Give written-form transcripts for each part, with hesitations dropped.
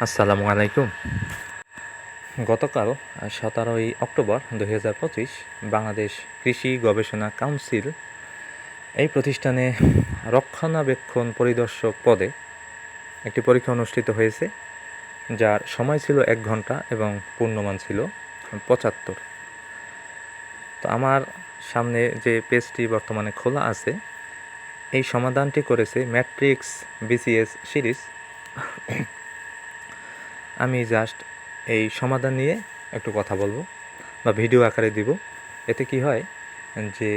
আসসালামু আলাইকুম। গতকাল 17ই অক্টোবর 2025 বাংলাদেশ কৃষি গবেষণা কাউন্সিল এই প্রতিষ্ঠানে রক্ষণাবেক্ষণ পরিদর্শক পদে একটি পরীক্ষা অনুষ্ঠিত হয়েছে, যার সময় ছিল 1 ঘন্টা এবং পূর্ণমান ছিল 75। তো আমার সামনে যে পেজটি বর্তমানে খোলা আছে, এই সমাধানটি করেছে ম্যাট্রিক্স বিসিএস সিরিজ। আমি জাস্ট এই সমাধান নিয়ে একটু কথা বলবো বা ভিডিও আকারে দিব। এতে কি হয় যে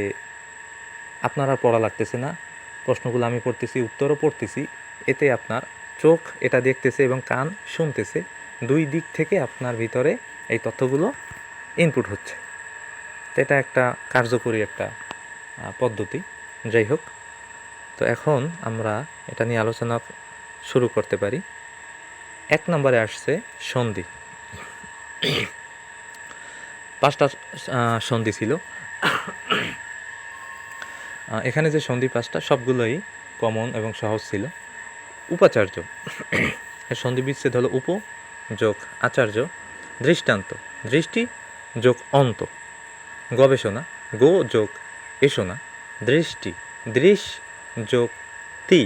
আপনার পড়া লাগতেছে না, প্রশ্নগুলো আমি পড়তেছি, উত্তরও পড়তেছি। এতে আপনার চোখ এটা দেখতেছে এবং কান শুনতেছে, দুই দিক থেকে আপনার ভিতরে এই তথ্যগুলো ইনপুট হচ্ছে। তো এটা একটা কার্যকরী একটা পদ্ধতি। যাই হোক, তো এখন আমরা এটা নিয়ে আলোচনা শুরু করতে পারি। 1 নম্বরে আসছে সন্ধি। 5টা সন্ধি ছিল। এখানে যে সন্ধি 5টা সবগুলোই কমন এবং সহজ ছিল। উপাচার্য, এর সন্ধি বিচ্ছেদ হলো উপ যোগ আচার্য। দৃষ্টান্ত, দৃষ্টি যোগ অন্ত। গবেষণা, গো যোগ এসোনা। দৃষ্টি, দৃশ যোগ তি।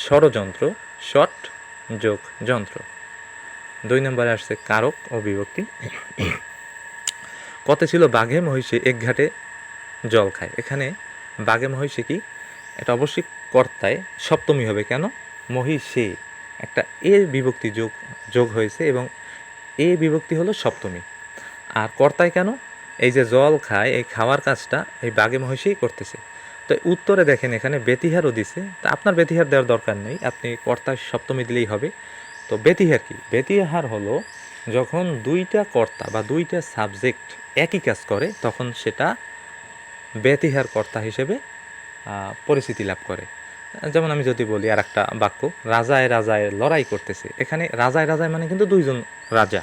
ষড়যন্ত্র, ষট যোগ যন্ত্র। 2 নম্বরে আসছে কারক ও বিভক্তি। কতে ছিল বাঘে মহিষে এক ঘাটে জল খায়। এখানে বাঘে মহিষে কি, এটা অবশ্যই কর্তায় সপ্তমী হবে। কেন? মহিষে একটা এ বিভক্তি যোগ হয়েছে এবং এ বিভক্তি হলো সপ্তমী। আর কর্তায় কেন? এই যে জল খায়, এই খাওয়ার কাজটা এই বাঘে মহিষেই করতেছে। তো উত্তরে দেখেন এখানে বেতিহারও দিছে। তা আপনার বেতিহার দেওয়ার দরকার নেই, আপনি কর্তায় সপ্তমী দিলেই হবে। তো বেতিহার কি? বেতিহার হলো যখন দুইটা কর্তা বা দুইটা সাবজেক্ট একই কাজ করে, তখন সেটা বেতিহার কর্তা হিসেবে পরিচিতি লাভ করে। যেমন আমি যদি বলি আর একটা বাক্য, রাজায় রাজায় লড়াই করতেছে। এখানে রাজায় রাজায় মানে কিন্তু দুইজন রাজা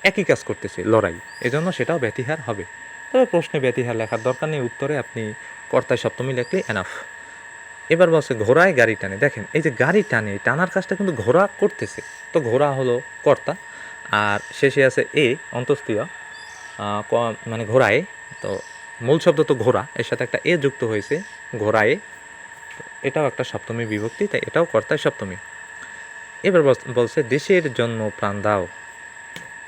একই কাজ করতেছে, লড়াই, এজন্য সেটাও বেতিহার হবে। তবে প্রশ্নে বেতিহার লেখার দরকার নেই, উত্তরে আপনি কর্তায় সপ্তমী লিখলেই এনাফ। এবার বলছে ঘোড়ায় গাড়ি টানে। দেখেন এই যে গাড়ি টানে, টানার কাজটা কিন্তু ঘোড়া করতেছে, তো ঘোড়া হলো কর্তা। আর শেষে আছে এ অন্তস্তীয়, মানে ঘোড়ায়। তো মূল শব্দ তো ঘোড়া, এর সাথে একটা এ যুক্ত হয়েছে, ঘোড়ায়। এটাও একটা সপ্তমী বিভক্তি, তাই এটাও কর্তায় সপ্তমী। এবার বলছে দেশের জন্য প্রাণ দাও।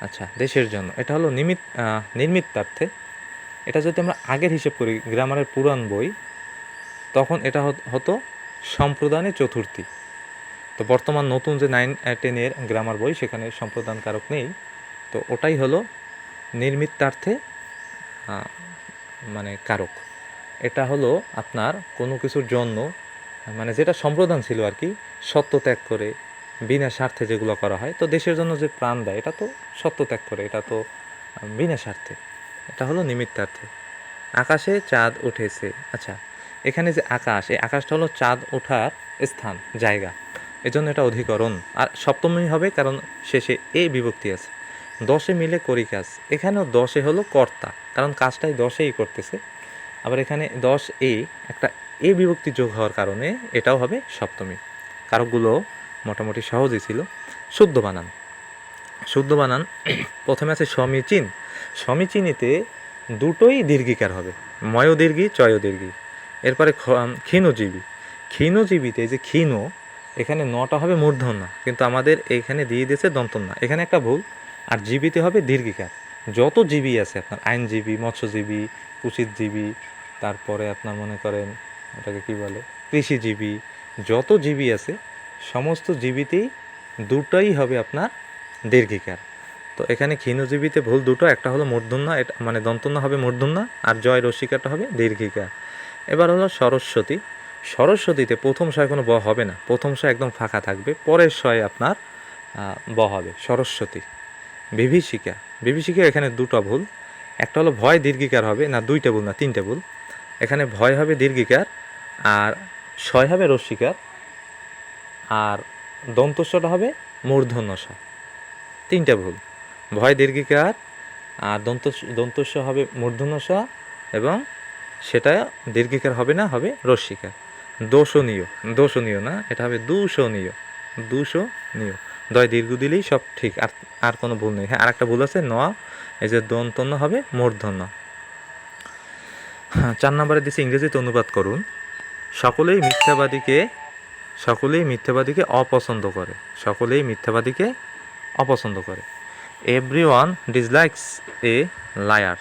আচ্ছা, দেশের জন্য এটা হলো নির্মিত্তার্থে। এটা যদি আমরা আগের হিসেব করি, গ্রামারের পুরাণ বই, তখন এটা হতো সম্প্রদানে চতুর্থী। তো বর্তমান নতুন যে 9-10-এর গ্রামার বই, সেখানে সম্প্রদান কারক নেই। তো ওটাই হলো নির্মিত্তার্থে মানে কারক। এটা হলো আপনার কোনো কিছুর জন্য, মানে যেটা সম্প্রদান ছিল আর কি, সত্য ত্যাগ করে বিনা স্বার্থে যেগুলো করা হয়। তো দেশের জন্য যে প্রাণ দেয়, এটা তো সত্য ত্যাগ করে, এটা তো বিনা স্বার্থে। এটা হলো নিমিত্তার্থে। আকাশে চাঁদ উঠেছে। আচ্ছা, এখানে যে আকাশ, এই আকাশটা হলো চাঁদ ওঠার স্থান, জায়গা, এজন্য এটা অধিকরণ। আর সপ্তমী হবে কারণ শেষে এ বিভক্তি আছে। 10 মিলে করি কাজ, এখানেও 10 হলো কর্তা, কারণ কাজটাই 10 করতেছে। আবার এখানে 10 একটা এ বিভক্তি যোগ হওয়ার কারণে এটাও হবে সপ্তমী। কারকগুলো মোটামুটি সহজই ছিল। শুদ্ধ বানান, শুদ্ধ বানান প্রথমে আছে সমীচীন। সমীচীনীতে দুটোই দীর্ঘিকার হবে, ময় দীর্ঘী, চয় দীর্ঘী। এরপরে ক্ষীণজীবী। ক্ষীণজীবীতে যে ক্ষীণ, এখানে নটা হবে মূর্ধন্য, কিন্তু আমাদের এখানে দিয়ে দিয়েছে দন্তন্য, এখানে একটা ভুল। আর জীবিতে হবে দীর্ঘিকার। যত জীবী আছে আপনার, আইনজীবী, মৎস্যজীবী, কুচিতজীবী, তারপরে আপনার মনে করেন ওটাকে কী বলে, কৃষিজীবী, যত জীবী আছে সমস্ত জীবীতেই দুটোই হবে আপনার দীর্ঘিকার। তো এখানে ক্ষীণজীবীতে ভুল দুটো, একটা হলো মূর্ধন্য, এটা মানে দন্তন্য হবে মূর্ধন্য, আর জয় রসিকাটা হবে দীর্ঘিকার। এবার হলো সরস্বতী। সরস্বতীতে প্রথম শয় কোনো ব হবে না, প্রথম শয় একদম ফাঁকা থাকবে, পরের শয় আপনার ব হবে, সরস্বতী। বিভীষিকা, বিভীষিকা এখানে দুটো ভুল, একটা হলো ভয় দীর্ঘিকার হবে না, দুইটা ভুল না, তিনটে ভুল। এখানে ভয় হবে দীর্ঘিকার, আর শয় হবে রস্যিকার, আর দন্তস্বটা হবে মূর্ধন্য স। তিনটা ভুল, ভয় দীর্ঘিকার, আর দন্তস্ব হবে মূর্ধন্য স, এবং সেটা দীর্ঘিকার হবে না, হবে রস্যিকার। দোষণীয়, দোষণীয় না, এটা হবে দূষণীয়, দূষণীয়। দয় দীর্ঘ দিলেই সব ঠিক, আর আর কোনো ভুল নেই। হ্যাঁ, আর একটা ভুল আছে, ন এই যে দন্তন্য হবে মূর্ধন্য। হ্যাঁ, 4 নম্বরে দিচ্ছে ইংরেজিতে অনুবাদ করুন। সকলেই মিথ্যাবাদীকে অপছন্দ করে। সকলেই মিথ্যাবাদীকে অপছন্দ করে। Everyone dislikes a liar.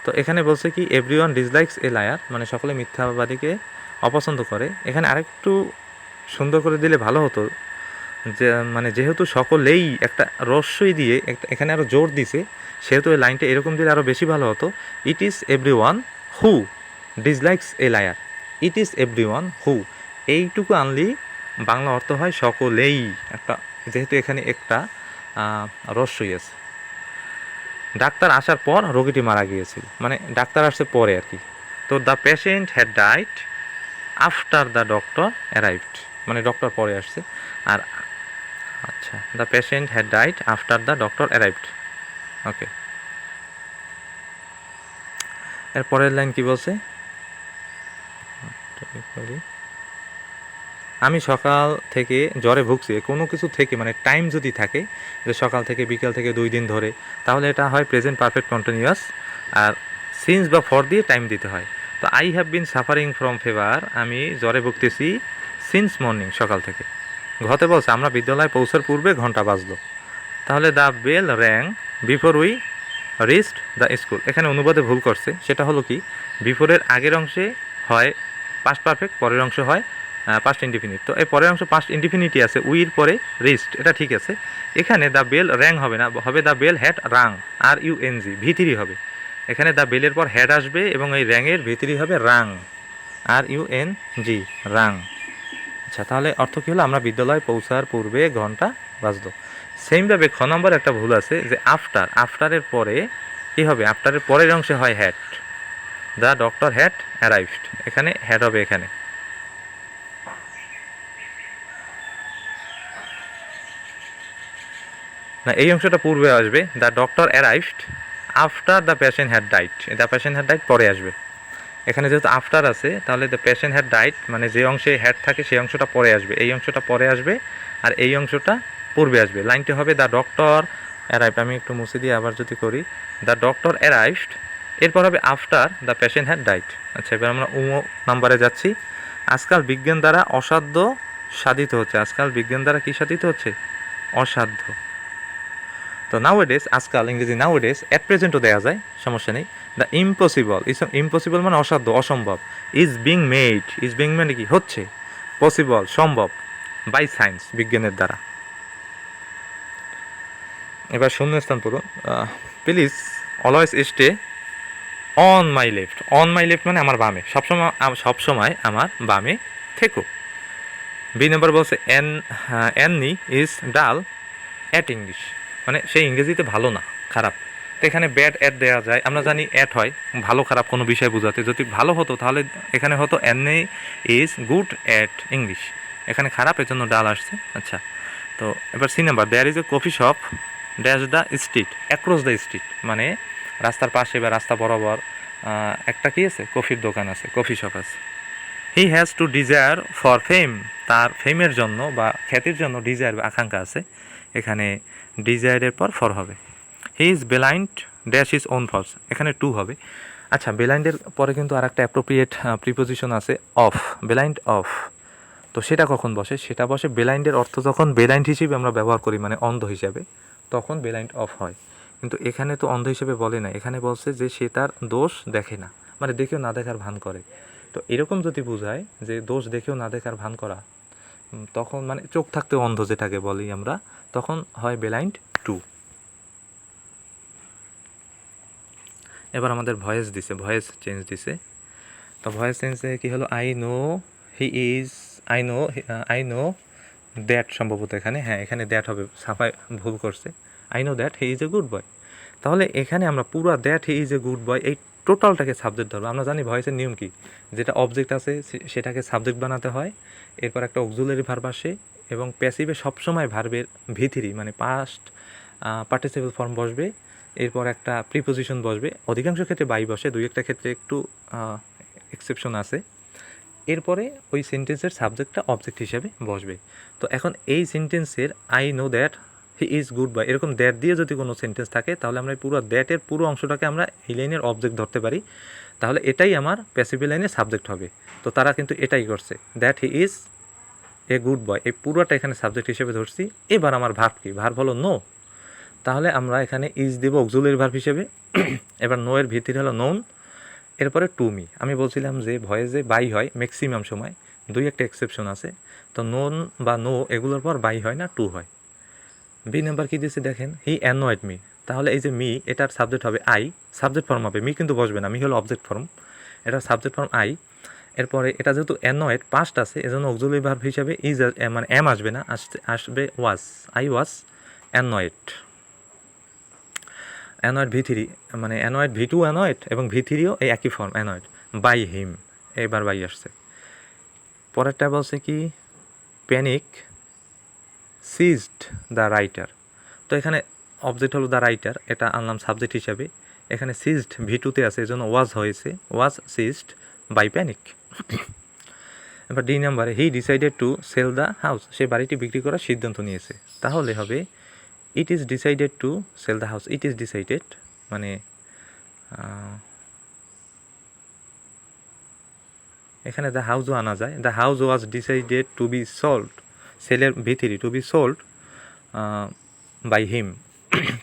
তো এখানে বলছে কি এভরিওয়ান ডিসলাইকস এ লায়ার, মানে সকলে মিথ্যাবাদীকে অপছন্দ করে। এখানে আরেকটু সুন্দর করে দিলে ভালো হতো, যে মানে যেহেতু সকলেই একটা রস্যই দিয়ে এখানে আরও জোর দিছে, সেহেতু এই লাইনটা এরকম দিলে আরও বেশি ভালো হতো। It is everyone who dislikes a liar. It is everyone হু, এইটুকু আনলেই বাংলা অর্থ হয় সকলেই। একটা যেহেতু এখানে একটা রস্যই আছে। ডাক্তার আসার পর রোগীটি মারা গিয়েছিল, মানে ডাক্তার আসছে পরে আর কি। তো the patient had died after the doctor arrived, মানে ডক্টর পরে আসছে। আর আচ্ছা, the patient had died after the doctor arrived. Okay, এর পরের লাইন কি বলছে? আমি সকাল থেকে জ্বরে ভুগছি। কোনো কিছু থেকে মানে টাইম যদি থাকে, যে সকাল থেকে বিকেল থেকে 2 দিন ধরে, তাহলে এটা হয় প্রেজেন্ট পারফেক্ট কন্টিনিউয়াস। আর সিন্স বা ফর দিয়ে টাইম দিতে হয়। তো I have been suffering from fever, আমি জ্বরে ভুগতেছি সিন্স মর্নিং, সকাল থেকে। ঘতে বলছে আমরা বিদ্যালয়ে পৌঁছার পূর্বে ঘন্টা বাজলো। তাহলে the bell rang before we reached the school. এখানে অনুবাদে ভুল করছে, সেটা হলো কি বিফোরের আগের অংশে হয় পাস্ট পারফেক্ট, পরের অংশ হয় পাস্ট ইনডিফিনিট। তো এই পরের অংশ পাস্ট ইনডিফিনিটি আছে, উইর পরে রিচড, এটা ঠিক আছে। এখানে দ্য বেল র্যাং হবে না, হবে the bell had rung, R U N G, ভিতরি হবে। এখানে দ্য বেলের পর হ্যাড আসবে এবং এই র্যাংয়ের ভিতরি হবে রাং, আর ইউ এন জি, রাং। আচ্ছা, তাহলে অর্থ কী হলো? আমরা বিদ্যালয়ে পৌঁছার পূর্বে ঘন্টা বাজলো। সেমভাবে খ নম্বর একটা ভুল আছে, যে আফটারের পরে কী হবে? আফটারের পরের অংশে হয় had. The doctor had arrived, এখানে হ্যাড হবে। এখানে না, এই অংশটা পূর্বে আসবে। The doctor arrived after the patient had died, the patient had died পরে আসবে। এখানে যেহেতু আফটার আছে, তাহলে দ্য পেশেন্ট হ্যাড ডাইড, মানে যে অংশে হ্যাড থাকে সেই অংশটা পরে আসবে, এই অংশটা পরে আসবে, আর এই অংশটা পূর্বে আসবে। লাইনটি হবে দ্য ডক্টর অ্যারাইভড। আমি একটু মুছে দিয়ে আবার যদি করি, দ্য ডক্টর অ্যারাইভড, এরপর হবে after the patient had died. আচ্ছা, এবার আমরা নাম্বারে যাচ্ছি। আজকাল বিজ্ঞান দ্বারা অসাধ্য সাধিত হচ্ছে। আজকাল বিজ্ঞান দ্বারা কী সাধিত হচ্ছে? অসাধ্য। তো নাউএডেজ, আজকাল ইংরেজি নাউএডেজ, অ্যাট প্রেজেন্টও দেওয়া যায়, সমস্যা নেই। দ্য ইম্পসিবল, ইম্পসিবল মানে অসাধ্য, অসম্ভব। Is being made, is being মানে কি? হচ্ছে। পসিবল, সম্ভব, বাই সায়েন্স, বিজ্ঞানের দ্বারা। এবার শূন্যস্থান পড়ুন। Please always stay on my left. On my left মানে আমার বামে, সবসময় আমার বামে থেকো। বি নম্বর বলছে Annie is dull at English, মানে সেই ইংরেজিতে ভালো না, খারাপ। তো এখানে ব্যাড অ্যাট দেওয়া যায়, আমরা জানি অ্যাট হয় ভালো খারাপ কোনো বিষয় বোঝাতে। যদি ভালো হতো তাহলে এখানে হতো Annie is good at English, এখানে খারাপ, এর জন্য ডাল আসছে। আচ্ছা, তো এবার C number, there is a coffee shop dash the street, across the street, মানে রাস্তার পাশে বা রাস্তা বরাবর একটা কি আছে? কফির দোকান আছে, কফি শপ আছে। He has to desire for ফেম, তার ফেমের জন্য বা খ্যাতির জন্য ডিজায়ার বা আকাঙ্ক্ষা আছে। এখানে ডিজায়ারের পর ফর হবে। He is blind dash is own faults, এখানে টু হবে। আচ্ছা, বেলাইন্ডের পরে কিন্তু আর একটা অ্যাপ্রোপ্রিয়েট প্রিপোজিশন আছে, অফ, বেলাইন্ড অফ। তো সেটা কখন বসে? সেটা বসে বেলাইন্ডের অর্থ যখন বেলাইন্ড হিসেবে আমরা ব্যবহার করি, মানে অন্ধ হিসাবে, তখন বেলাইন্ড অফ হয়। কিন্তু এখানে তো অন্ধ হিসেবে বলে না, এখানে বলছে যে সে তার দোষ দেখে না, মানে দেখেও না দেখার ভান করে। তো এরকম যদি বোঝায় যে দোষ দেখেও না দেখার ভান করা, তখন মানে চোখ থাকতে অন্ধ যেটাকে বলি আমরা, তখন হয় বেলাইন্ড টু। এবার আমাদের ভয়েস দিছে, ভয়েস চেঞ্জ দিছে। তো ভয়েস চেঞ্জে কী হলো? I know he is, I know that, সম্ভবত এখানে, হ্যাঁ এখানে দ্যাট হবে, সাফাই ভুল করছে। I know that he is a good boy. তাহলে এখানে আমরা পুরো that he is a good boy এই টোটালটাকে সাবজেক্ট ধরবো। আমরা জানি ভয়েসের নিয়ম কি, যেটা অবজেক্ট আছে সেটাকে সাবজেক্ট বানাতে হয়, এরপর একটা অক্সিলারি ভার্ব আসে, এবং প্যাসিভে সবসময় ভার্বের ভিতরি মানে পাস্ট পার্টিসিপেল ফর্ম বসবে, এরপর একটা প্রিপোজিশন বসবে। অধিকাংশ ক্ষেত্রে বাই বসে, দুই একটা ক্ষেত্রে একটু এক্সেপশন আছে। এরপরে ওই সেন্টেন্সের সাবজেক্টটা অবজেক্ট হিসেবে বসবে। তো এখন এই সেন্টেন্সের I know that he is good boy, এরকম দ্যাট দিয়ে যদি কোনো সেন্টেন্স থাকে তাহলে আমরা পুরো দ্যাটের পুরো অংশটাকে আমরা এই লাইনের অবজেক্ট ধরতে পারি, তাহলে এটাই আমার প্যাসিভ লাইনের সাবজেক্ট হবে। তো তারা কিন্তু এটাই করছে, that he is a good boy, এই পুরোটা এখানে সাবজেক্ট হিসেবে ধরছি। এবার আমার ভার্ব কি, ভার্ব হলো নো, তাহলে আমরা এখানে ইজ দেব অক্সিলারি ভার্ব হিসেবে। এবার নো এর ভিত্তিতে হলো নোন, এরপরে টু মি। আমি বলছিলাম যে ভয়েসে বাই হয় ম্যাক্সিমাম সময়, দুই একটা এক্সেপশন আছে। তো নোন বা নো এগুলোর পর বাই হয় না, টু হয়। বি নাম্বার কী দিয়েছে দেখেন, হি অ্যানয়েড মি, তাহলে এই যে মি এটার সাবজেক্ট হবে আই, সাবজেক্ট ফর্ম হবে, মি কিন্তু বসবে না, মি হলো অবজেক্ট ফর্ম, এটার সাবজেক্ট ফর্ম আই। এরপরে এটা যেহেতু অ্যানয়েড পাস্ট আছে এজন্য অক্সিলারি ভার্ব হিসাবে ইজ মানে এম আসবে না, আসবে was, I was annoyed. Annoyed V three, মানে অ্যানয়েড ভি টু অ্যানয়েড এবং ভি থ্রিও এই একই ফর্ম অ্যানয়েড, বাই হিম, এবার বাই আসছে। পরেরটা বলছে কি, প্যানিক সিজড দ্য রাইটার, তো এখানে অবজেক্ট হলো দ্য রাইটার, এটা আনলাম সাবজেক্ট হিসাবে। এখানে সিজড ভি টুতে আছে এই জন্য ওয়াজ হয়েছে, ওয়াজ সিজড বাই প্যানিক। এবার ডি নাম্বারে, he decided to sell the house, সে বাড়িটি বিক্রি করার সিদ্ধান্ত নিয়েছে, তাহলে হবে it is decided to sell the house, it is decided মানে এখানে দ্য হাউসও আনা যায়, the house was decided to be sold, সেলের ভিতরি to be sold by him,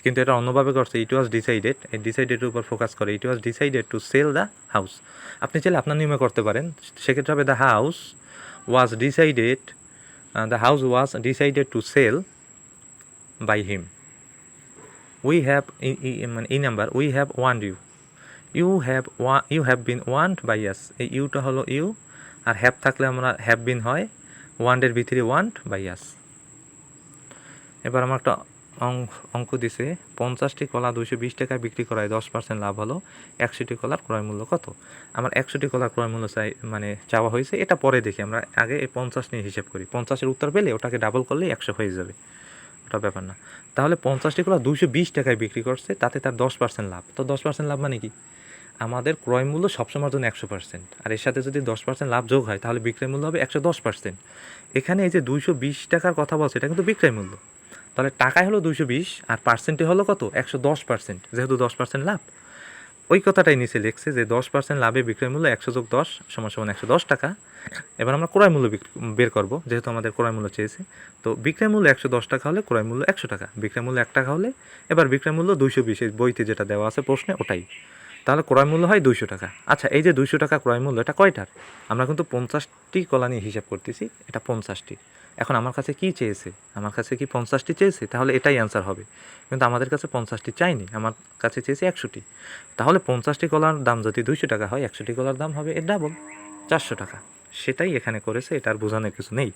কিন্তু এটা অন্যভাবে করছে, ইট ওয়াজ ডিসাইডেড, এই ডিসাইডেডের উপর ফোকাস করে, it was decided to sell the house. আপনি চাইলে আপনার নিয়মে করতে পারেন, সেক্ষেত্রে হবে the house was decided, the house was decided to sell by him. We have মানে এই number, we have warned you, you have been warned by us, এই ইউটা হলো ইউ, আর হ্যাভ থাকলে আমরা হ্যাভ বিন হয়, ওয়ান্ডের ভিতরে ওয়ান্ড বাই আস। এবার আমার একটা অঙ্ক দিছে, 50টি কলা 220 টাকায় বিক্রি করায় 10% লাভ হলো, 100টি কলার ক্রয় মূল্য কত? আমার 100টি কলার ক্রয় মূল্য মানে চাওয়া হয়েছে, এটা পরে দেখি, আমরা আগে এই 50 নিয়ে হিসেব করি, 50-এর উত্তর পেলে ওটাকে ডাবল করলেই 100 হয়ে যাবে, ওটা ব্যাপার না। তাহলে 50টি কলা 220 টাকায় বিক্রি করছে, তাতে তার 10% লাভ, তো 10% লাভ মানে কি, আমাদের ক্রয় মূল্য সবসময়ের জন্য 100%, আর এর সাথে যদি 10% লাভ যোগ হয় তাহলে বিক্রয় মূল্য হবে 110%। এখানে এই যে 220 টাকার কথা বলছে এটা কিন্তু বিক্রয় মূল্য, তাহলে টাকায় হলো 220 আর পার্সেন্টে হলো কত, 110%, যেহেতু 10% লাভ, ওই কথাটাই নিচে লিখছে যে 10% লাভে বিক্রয় মূল্য 100 যোগ 10 সমান 110 টাকা। এবার আমরা ক্রয় মূল্য বের করব, যেহেতু আমাদের ক্রয় মূল্য চেয়েছে, তো বিক্রয় মূল্য 110 টাকা হলে ক্রয় মূল্য 100 টাকা, বিক্রয় মূল্য 1 টাকা হলে এবার বিক্রয় মূল্য 220, এই বইতে যেটা দেওয়া আছে প্রশ্নে ওটাই, তাহলে ক্রয় মূল্য হয় 200 টাকা। আচ্ছা, এই যে 200 টাকা ক্রয় মূল্য, এটা কয়টার, আমরা কিন্তু 50টি কলা নিয়ে হিসাব করতেছি, এটা 50টি। এখন আমার কাছে কি চেয়েছে, আমার কাছে কি 50টি চেয়েছে, তাহলে এটাই অ্যান্সার হবে, কিন্তু আমাদের কাছে 50টি চাইনি, আমার কাছে চেয়েছে 100টি, তাহলে 50টি কলার দাম যদি 200 টাকা হয়, 100টি কলার দাম হবে এর ডাবল, 400 টাকা, সেটাই এখানে করেছে, এটার বোঝানোর কিছু নেই।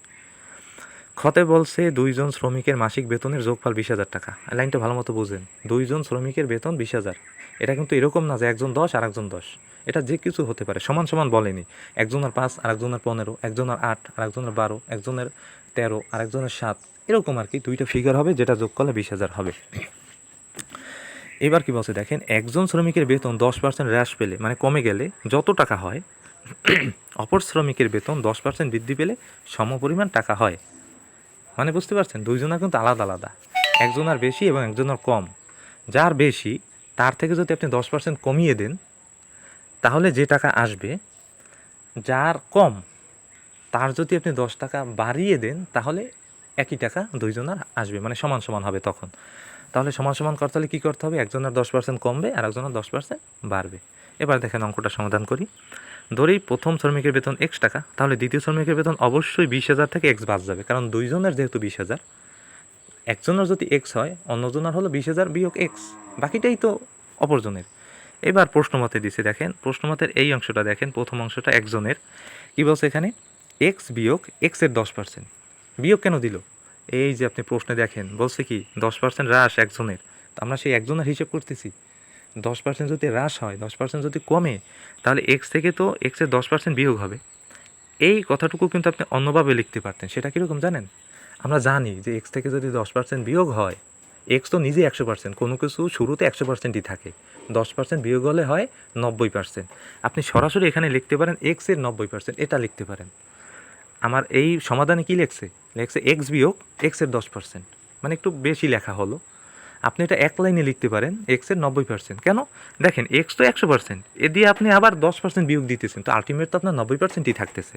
খতে বলছে 2 জন শ্রমিকের মাসিক বেতনের যোগফল 20,000 টাকা, লাইনটা ভালো মতো বুঝেন, 2 জন শ্রমিকের বেতন 20,000, এটা কিন্তু এরকম না যে একজন 10 আর একজন 10, এটা যে কিছু হতে পারে, সমান সমান বলেনি, একজনের 5 আর একজনের 15, একজনের 8 আর একজনের 12, একজনের 13 আর একজনের 7, এরকম আর কি, দুইটা ফিগার হবে যেটা যোগ করলে 20,000 হবে। এবার কি বলছে দেখেন, একজন শ্রমিকের বেতন 10% হ্রাস পেলে মানে কমে গেলে যত টাকা হয়, অপর শ্রমিকের বেতন 10% বৃদ্ধি পেলে সমপরিমাণ টাকা হয়, মানে বুঝতে পারছেন, দুইজনের কিন্তু আলাদা আলাদা, একজনের বেশি এবং একজনের কম, যার বেশি তার থেকে যদি আপনি 10% কমিয়ে দেন তাহলে যে টাকা আসবে, যার কম তার যদি আপনি 10 টাকা বাড়িয়ে দেন তাহলে একই টাকা দুইজনের আসবে, মানে সমান সমান হবে তখন। তাহলে সমান সমান করতে হলে কী করতে হবে, একজনের 10% কমবে আর একজনের 10% বাড়বে। এবার দেখেন অঙ্কটা সমাধান করি, ধরি প্রথম শ্রমিকের বেতন X টাকা, তাহলে দ্বিতীয় শ্রমিকের বেতন অবশ্যই 20,000 থেকে X বাদ যাবে, কারণ দুইজনের যেহেতু 20,000, একজনের যদি X হয় অন্যজনের হলো 20,000 বিয়োগ X, বাকিটাই তো অপরজনের। এবার প্রশ্নমতে দিছে দেখেন, প্রশ্নমতের এই অংশটা দেখেন, প্রথম অংশটা একজনের, কী বলছে এখানে, X বিয়োগ X-এর 10%, বিয়োগ কেন দিল, এই যে আপনি প্রশ্নে দেখেন বলছে কি 10% হ্রাস একজনের, তো আমরা সেই একজনের হিসেব করতেছি, 10% যদি হ্রাস হয়, 10% যদি কমে, তাহলে X থেকে তো X-এর 10% বিয়োগ হবে। এই কথাটুকু কিন্তু আপনি অন্যভাবে লিখতে পারতেন, সেটা কীরকম জানেন, আমরা জানি যে X থেকে যদি 10% বিয়োগ হয় এক্স তো নিজে 100%, কোনো কিছু শুরুতে 100%ই থাকে, 10% বিয়োগ হলে হয় 90%। আপনি সরাসরি এখানে লিখতে পারেন এক্সের 90%, এটা লিখতে পারেন। আমার এই সমাধানে কি লেখছে এক্স বিয়োগ এক্সের 10%, মানে একটু বেশি লেখা হলো। আপনি এটা এক লাইনে লিখতে পারেন এক্সের 90%। কেন? দেখেন এক্স তো 100%, এ দিয়ে আপনি আবার 10% বিয়োগ দিতেছেন, তো আলটিমেট তো আপনার 90%ই থাকতেছে।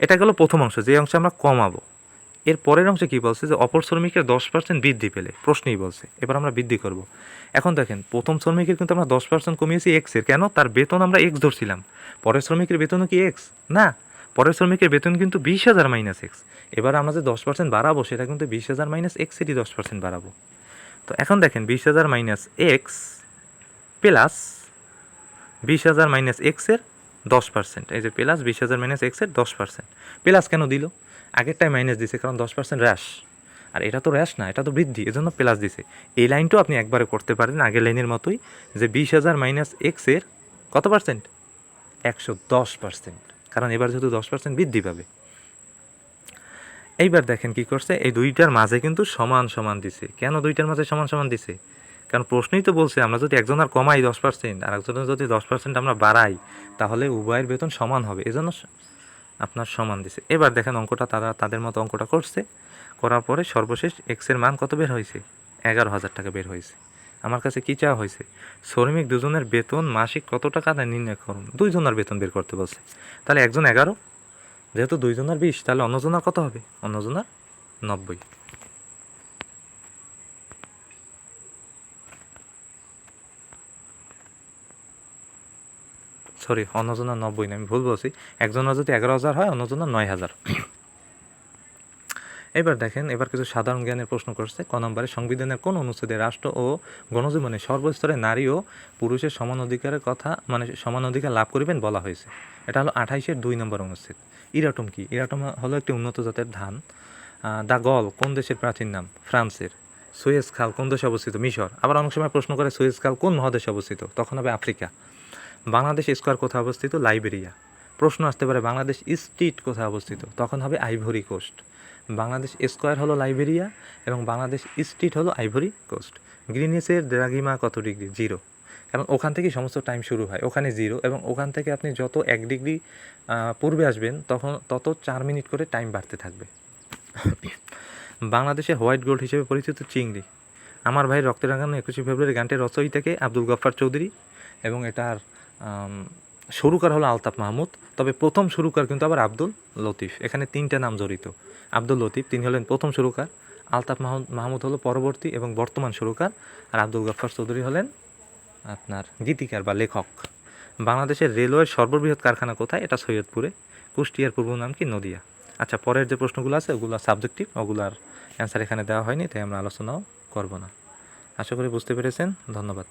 এটা গেল প্রথম অংশ, যে অংশে আমরা কমাবো। এর পরের অংশে কী বলছে, যে অপর শ্রমিকের 10% বৃদ্ধি পেলে, প্রশ্নেই বলছে। এবার আমরা বৃদ্ধি করব। এখন দেখেন প্রথম শ্রমিকের কিন্তু আমরা 10% কমিয়েছি এক্সের, কেন? তার বেতন আমরা এক্স ধরছিলাম। পরের শ্রমিকের বেতনও কি এক্স না, পরের শ্রমিকের বেতন কিন্তু 20,000 মাইনাস এক্স। এবার আমরা যে 10% বাড়াবো সেটা কিন্তু 20,000 মাইনাস এক্সেরই 10% বাড়াবো। তো এখন দেখেন 20,000 মাইনাস এক্স প্লাস 20,000 মাইনাস এক্সের 10%, এই যে প্লাস 20,000 মাইনাস এক্সের 10%। প্লাস কেন দিল? আগেরটাই মাইনাস দিছে, কারণ 10% হ্রাস, আর এটা তো হ্রাস না, এটা তো বৃদ্ধি, এজন্য প্লাস দিছে। এই লাইনটাও আপনি একবারে করতে পারেন আগের লাইনের মতোই, যে 20,000 মাইনাস এক্সের কত পার্সেন্ট? 110%, কারণ এবার যেহেতু 10% বৃদ্ধি পাবে। এইবার দেখেন কি করছে, এই দুইটার মাঝে কিন্তু সমান সমান দিছে। কেন দুইটার মাঝে সমান সমান দিছে? কারণ প্রশ্নই তো বলছে আমরা যদি একজনের কমাই 10% আর একজনের যদি 10% আমরা বাড়াই, তাহলে উভয়ের বেতন সমান হবে, এজন্য আপনার সমান দিছে। এবার দেখেন অঙ্কটা তারা তাদের মতো অঙ্কটা করছে, করার পরে সর্বশেষ এক্সের মান কত বের হয়েছে? 11,000 টাকা বের হয়েছে। আমার কাছে কী চাওয়া হয়েছে? শ্রমিক দুজনের বেতন মাসিক কত টাকা নির্ণয় করুন। দুইজনের বেতন বের করতে বলছে, তাহলে একজন 11, যেহেতু দুইজনের 20, তাহলে অন্যজনের কত হবে? অন্যজনের 90। সরি, অন্যজনের 90 না, আমি ভুল বলছি। একজনের যদি 11,000 হয়, অন্যজনের 9,000। এবার দেখেন, এবার কিছু সাধারণ জ্ঞানের প্রশ্ন করছে। ক নম্বরে সংবিধানের কোন অনুচ্ছেদে রাষ্ট্র ও গণজীবনে সর্বস্তরে নারী ও পুরুষের সমান অধিকারের কথা, মানে সমান অধিকার লাভ করিবেন বলা হয়েছে? এটা হলো 28-এর 2 নম্বর অনুচ্ছেদ। ইরাটম কি? ইরাটম হলো একটি উন্নত জাতের ধান। দ্য গল কোন দেশের প্রাচীন নাম? ফ্রান্সের। সুয়েজ খাল কোন দেশে অবস্থিত? মিশর। আবার অনেক সময় প্রশ্ন করে সুয়েজ খাল কোন মহাদেশে অবস্থিত? তখন হবে আফ্রিকা। বাংলাদেশ স্কোয়ার কোথায় অবস্থিত? লাইবেরিয়া। প্রশ্ন আসতে পারে বাংলাদেশ স্ট্রিট কোথায় অবস্থিত? তখন হবে আইভরি কোস্ট। বাংলাদেশ স্কোয়ার হলো লাইবেরিয়া এবং বাংলাদেশ স্ট্রিট হলো আইভরি কোস্ট। গ্রিনিচের দ্রাঘিমা কত ডিগ্রি? 0, কারণ ওখান থেকেই সমস্ত টাইম শুরু হয়, ওখানে 0, এবং ওখান থেকে আপনি যত 1 ডিগ্রি পূর্বে আসবেন তখন তত 4 মিনিট করে টাইম বাড়তে থাকবে। বাংলাদেশের হোয়াইট গোল্ড হিসেবে পরিচিত চিংড়ি। আমার ভাই রক্তে রাঙানো 21শে ফেব্রুয়ারি গানটির রচয়িতাকে আব্দুল গফফার চৌধুরী, এবং এটার সুরকার হলো আলতাফ মাহমুদ। তবে প্রথম সুরকার কিন্তু আবার আব্দুল লতিফ। এখানে 3টে নাম জড়িত। আব্দুল লতিফ তিনি হলেন প্রথম সুরকার, আলতাফ মাহমুদ হলো পরবর্তী এবং বর্তমান সুরকার, আর আব্দুল গফফার চৌধুরী হলেন আপনার গীতিকার বা লেখক। বাংলাদেশের রেলওয়ের সর্ববৃহৎ কারখানা কোথায়? এটা সৈয়দপুরে। কুষ্টিয়ার পূর্ব নাম কি? নদিয়া। আচ্ছা, পরের যে প্রশ্নগুলো আছে ওগুলো সাবজেক্টিভ, ওগুলার অ্যান্সার এখানে দেওয়া হয়নি, তাই আমরা আলোচনাও করব না। আশা করি বুঝতে পেরেছেন। ধন্যবাদ।